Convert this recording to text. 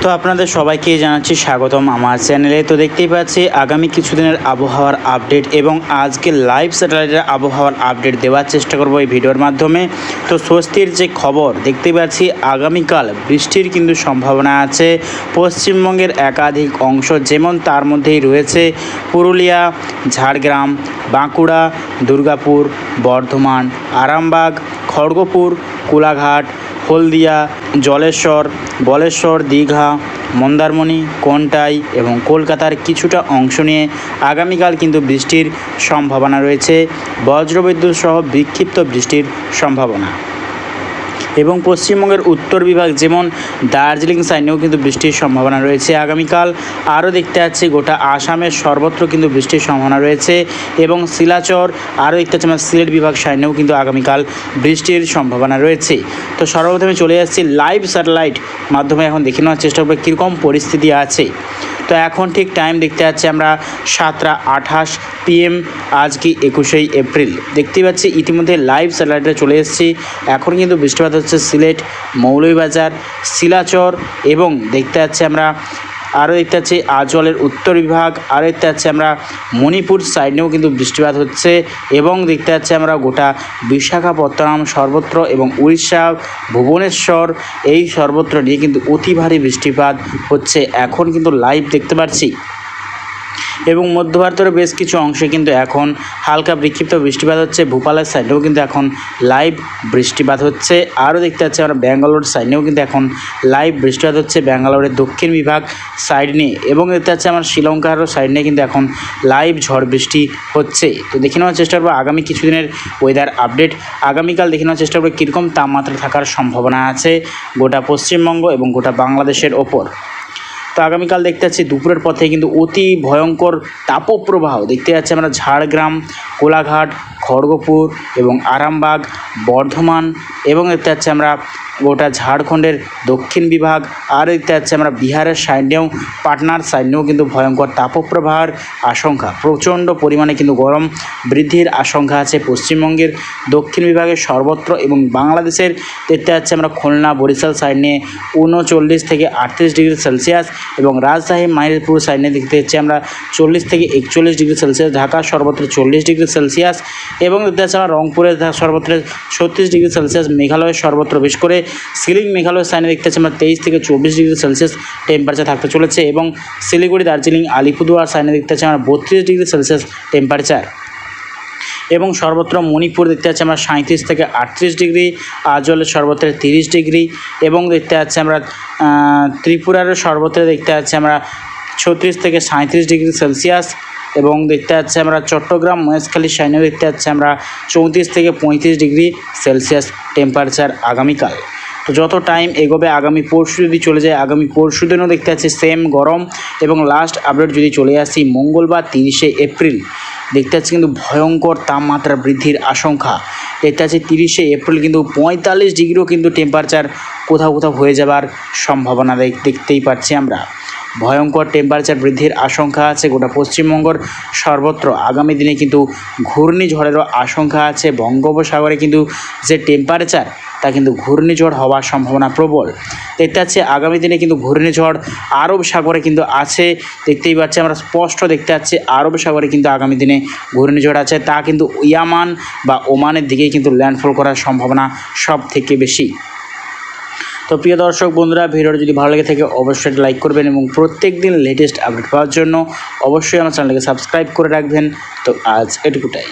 তো আপনাদের সবাইকে জানাচ্ছি স্বাগতম আমার চ্যানেলে। তো দেখতেই পাচ্ছি আগামী কিছুদিনের আবহাওয়ার আপডেট এবং আজকে লাইভ স্যাটেলাইটের আবহাওয়ার আপডেট দেওয়ার চেষ্টা করব এই ভিডিওর মাধ্যমে। তো স্বস্তির যে খবর দেখতেই পাচ্ছি, আগামীকাল বৃষ্টির কিন্তু সম্ভাবনা আছে পশ্চিমবঙ্গের একাধিক অংশ, যেমন তার মধ্যেই রয়েছে পুরুলিয়া, ঝাড়গ্রাম, বাঁকুড়া, দুর্গাপুর, বর্ধমান, আরামবাগ, খড়গপুর, কোলাঘাট, হলদিয়া, জলেশ্বর, বলেশ্বর, দীঘা, মন্দারমণি, কোন্টাই এবং কলকাতার কিছুটা অংশ নিয়ে আগামীকাল কিন্তু বৃষ্টির সম্ভাবনা রয়েছে, বজ্রবিদ্যুৎ সহ বিক্ষিপ্ত বৃষ্টির সম্ভাবনা। এবং পশ্চিমবঙ্গের উত্তর বিভাগ যেমন দার্জিলিং সাইডেও কিন্তু বৃষ্টির সম্ভাবনা রয়েছে আগামীকাল। আরও দেখতে পাচ্ছি গোটা আসামের সর্বত্র কিন্তু বৃষ্টির সম্ভাবনা রয়েছে এবং শিলাচর, আরও দেখতে পাচ্ছি আমার সিলেট বিভাগ সাইডেও কিন্তু আগামীকাল বৃষ্টির সম্ভাবনা রয়েছে। তো সর্বপ্রথমে চলে যাচ্ছি লাইভ স্যাটেলাইট মাধ্যমে, এখন দেখে নেওয়ার চেষ্টা করবো কীরকম পরিস্থিতি আছে। তো এখন ঠিক টাইম দেখতে পাচ্ছি আমরা 7:28 PM, আজকে 21শে এপ্রিল। দেখতেই পাচ্ছি ইতিমধ্যে লাইভ স্যাটেলাইটে চলে এসেছি। এখন কিন্তু বৃষ্টিপাত হচ্ছে সিলেট, মৌলভীবাজার, শিলাচর এবং দেখতে পাচ্ছি আমরা আরও দেখতে পাচ্ছি আজলের উত্তর বিভাগ, আরও দেখতে পাচ্ছি আমরা মণিপুর সাইডেও কিন্তু বৃষ্টিপাত হচ্ছে এবং দেখতে পাচ্ছি আমরা গোটা বিশাখাপত্তনম সর্বত্র এবং উড়িষ্যা, ভুবনেশ্বর এই সর্বত্র নিয়ে কিন্তু অতি ভারী বৃষ্টিপাত হচ্ছে এখন কিন্তু লাইভ দেখতে পাচ্ছি। এবং মধ্য ভারতের বেশ কিছু অংশে কিন্তু এখন হালকা বিক্ষিপ্ত বৃষ্টিপাত হচ্ছে, ভোপালের সাইডেও কিন্তু এখন লাইভ বৃষ্টিপাত হচ্ছে। আরও দেখতে পাচ্ছি আমরা ব্যাঙ্গালোর সাইডেও কিন্তু এখন লাইভ বৃষ্টিপাত হচ্ছে ব্যাঙ্গালোরের দক্ষিণ বিভাগ সাইড নিয়ে, এবং দেখতে পাচ্ছি আমার শ্রীলঙ্কারও সাইড নিয়ে কিন্তু এখন লাইভ ঝড় বৃষ্টি হচ্ছে। তো দেখে নেওয়ার চেষ্টা করবো আগামী কিছুদিনের ওয়েদার আপডেট। আগামীকাল দেখে নেওয়ার চেষ্টা করবো কীরকম তাপমাত্রা থাকার সম্ভাবনা আছে গোটা পশ্চিমবঙ্গ এবং গোটা বাংলাদেশের ওপর। তো আগামীকাল দেখতে পাচ্ছি দুপুরের পথে কিন্তু অতি ভয়ঙ্কর তাপপ্রবাহ দেখতে পাচ্ছি আমরা ঝাড়গ্রাম, কোলাঘাট, খড়গপুর এবং আরামবাগ, বর্ধমান এবং দেখতে পাচ্ছি আমরা গোটা ঝাড়খণ্ডের দক্ষিণ বিভাগ, আর দেখতে পাচ্ছি আমরা বিহারের সাইডেও, পাটনার সাইডেও কিন্তু ভয়ঙ্কর তাপপ্রবাহের আশঙ্কা, প্রচণ্ড পরিমাণে কিন্তু গরম বৃদ্ধির আশঙ্কা আছে পশ্চিমবঙ্গের দক্ষিণ বিভাগের সর্বত্র এবং বাংলাদেশের। দেখতে পাচ্ছি আমরা খুলনা, বরিশাল সাইড নিয়ে 39 থেকে 38 ডিগ্রি সেলসিয়াস এবং রাজশাহী, মাইলপুর সাইড নিয়ে দেখতে পাচ্ছি আমরা 40 থেকে 41 ডিগ্রি সেলসিয়াস, ঢাকা সর্বত্র 40 ডিগ্রি সেলসিয়াস এবং দেখতে পাচ্ছি আমরা রংপুরের সর্বত্র 36 ডিগ্রি সেলসিয়াস, মেঘালয়ের সর্বত্র বেশ করে সিলিং মেঘালয়ের সাইনে দেখতে পাচ্ছি আমরা 23 থেকে 24 ডিগ্রি সেলসিয়াস টেম্পারেচার থাকতে চলেছে এবং শিলিগুড়ি, দার্জিলিং, আলিপুরদুয়ার সাইনে দেখতে পাচ্ছি আমরা 32 ডিগ্রি সেলসিয়াস টেম্পারেচার এবং সর্বত্র মণিপুর দেখতে পাচ্ছি আমরা 37 থেকে 38 ডিগ্রি, আজলের সর্বত্র 30 ডিগ্রি এবং দেখতে পাচ্ছি আমরা ত্রিপুরারও সর্বত্র দেখতে পাচ্ছি আমরা 36 থেকে 37 ডিগ্রি সেলসিয়াস এবং দেখতে পাচ্ছি আমরা চট্টগ্রাম, মহেশখালী সাইনেও দেখতে পাচ্ছি আমরা 34 থেকে 35 ডিগ্রি সেলসিয়াস টেম্পারেচার আগামীকাল। তো যত টাইম এগোবে আগামী পরশু যদি চলে যায়, আগামী পরশু দিনও দেখতে পাচ্ছি সেম গরম এবং লাস্ট আপডেট যদি চলে আসি মঙ্গলবার 30শে এপ্রিল, দেখতে পাচ্ছি কিন্তু ভয়ঙ্কর তাপমাত্রা বৃদ্ধির আশঙ্কা। দেখতে পাচ্ছি 30শে এপ্রিল কিন্তু 45 ডিগ্রিও কিন্তু টেম্পারেচার কোথাও কোথাও হয়ে যাবার সম্ভাবনা দেখতেই পাচ্ছি আমরা। ভয়ঙ্কর টেম্পারেচার বৃদ্ধির আশঙ্কা আছে গোটা পশ্চিমবঙ্গের সর্বত্র। আগামী দিনে কিন্তু ঘূর্ণিঝড়েরও আশঙ্কা আছে। বঙ্গোপসাগরে কিন্তু যে টেম্পারেচার তা কিন্তু ঘূর্ণিঝড় হওয়ার সম্ভাবনা প্রবল। দেখতে পাচ্ছি আগামী দিনে কিন্তু ঘূর্ণিঝড় আরব সাগরে কিন্তু আছে, দেখতেই পাচ্ছি আমরা স্পষ্ট দেখতে পাচ্ছি আরব সাগরে কিন্তু আগামী দিনে ঘূর্ণিঝড় আছে, তা কিন্তু ইয়ামান বা ওমানের দিকেই কিন্তু ল্যান্ডফল করার সম্ভাবনা সব থেকে বেশি। তো প্রিয় দর্শক বন্ধুরা, ভিডিওটা যদি ভালো লেগে থাকে অবশ্যই লাইক করবেন এবং প্রত্যেক দিন লেটেস্ট আপডেট পাওয়ার জন্য অবশ্যই আমার চ্যানেলকে সাবস্ক্রাইব করে রাখবেন। তো আজ এটুকুটাই।